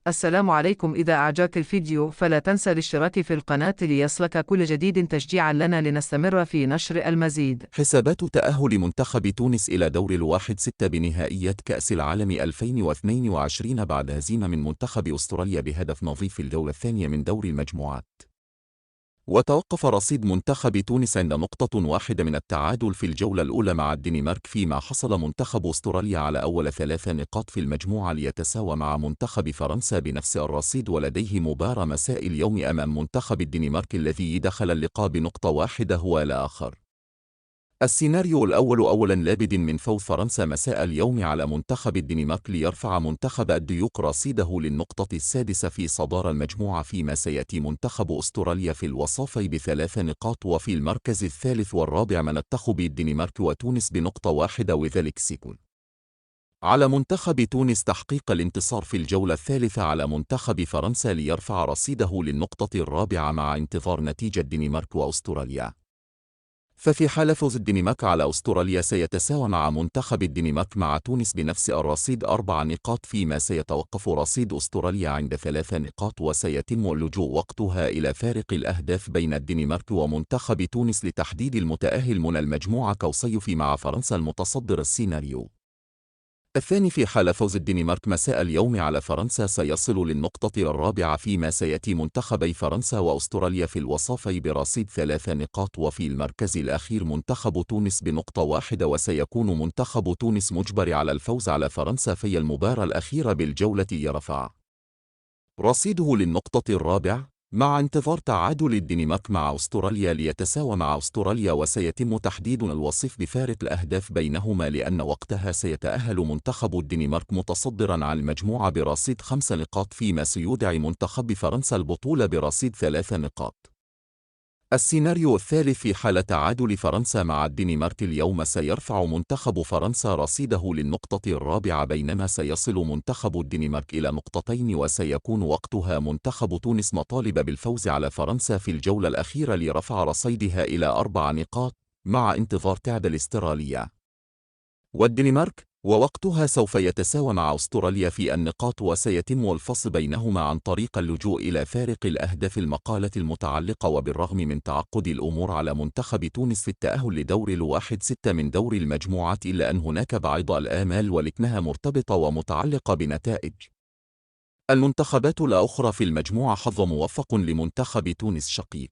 السلام عليكم. إذا أعجبك الفيديو فلا تنسى الاشتراك في القناة ليصلك كل جديد تشجيعا لنا لنستمر في نشر المزيد. حسابات تأهل منتخب تونس إلى دور ال1/6 بنهائيات كأس العالم 2022 بعد هزيمة من منتخب أستراليا بهدف نظيف في الجولة الثانية من دور المجموعات. وتوقف رصيد منتخب تونس عند نقطة واحدة من التعادل في الجولة الأولى مع الدنمارك، فيما حصل منتخب أستراليا على أول 3 نقاط في المجموعة ليتساوى مع منتخب فرنسا بنفس الرصيد، ولديه مباراة مساء اليوم أمام منتخب الدنمارك الذي دخل اللقاء بنقطة واحدة هو لا آخر. السيناريو الأول أولاً لابد من فوز فرنسا مساء اليوم على منتخب الدنمارك ليرفع منتخب الديوك رصيده للنقطة السادسة في صدارة المجموعة، فيما سيأتي منتخب أستراليا في الوصافي ب3 نقاط، وفي المركز الثالث والرابع منتخب الدنمارك وتونس بنقطة واحدة، وذلك سيكون على منتخب تونس تحقيق الانتصار في الجولة الثالثة على منتخب فرنسا ليرفع رصيده للنقطة الرابعة مع انتظار نتيجة الدنمارك وأستراليا. ففي حال فوز الدنمارك على أستراليا سيتساوى مع منتخب الدنمارك مع تونس بنفس الرصيد 4 نقاط، فيما سيتوقف رصيد أستراليا عند 3 نقاط، وسيتم اللجوء وقتها إلى فارق الأهداف بين الدنمارك ومنتخب تونس لتحديد المتأهل من المجموعة كوصيف مع فرنسا المتصدر. السيناريو الثاني في حال فوز الدنمارك مساء اليوم على فرنسا سيصل للنقطة الرابعة، فيما سيأتي منتخبي فرنسا وأستراليا في الوصافي برصيد 3 نقاط، وفي المركز الأخير منتخب تونس بنقطة واحدة، وسيكون منتخب تونس مجبر على الفوز على فرنسا في المباراة الأخيرة بالجولة ليرفع رصيده للنقطة الرابعة مع انتظار تعادل الدنمارك مع أستراليا ليتساوى مع أستراليا، وسيتم تحديد الوصيف بفارق الأهداف بينهما، لأن وقتها سيتأهل منتخب الدنمارك متصدراً على المجموعة برصيد 5 نقاط، فيما سيودع منتخب فرنسا البطولة برصيد 3 نقاط. السيناريو الثالث في حال تعادل فرنسا مع الدنمارك اليوم سيرفع منتخب فرنسا رصيده للنقطة الرابعة، بينما سيصل منتخب الدنمارك إلى نقطتين، وسيكون وقتها منتخب تونس مطالب بالفوز على فرنسا في الجولة الأخيرة لرفع رصيدها إلى 4 نقاط مع انتظار تعادل أستراليا والدنمارك، ووقتها سوف يتساوى مع أستراليا في النقاط، وسيتم الفصل بينهما عن طريق اللجوء إلى فارق الأهداف. المقالة المتعلقة: وبالرغم من تعقد الأمور على منتخب تونس في التأهل لدور ال1/6 من دور المجموعات، إلا أن هناك بعض الآمال ولكنها مرتبطة ومتعلقة بنتائج المنتخبات الأخرى في المجموعة. حظ موفق لمنتخب تونس شقيق.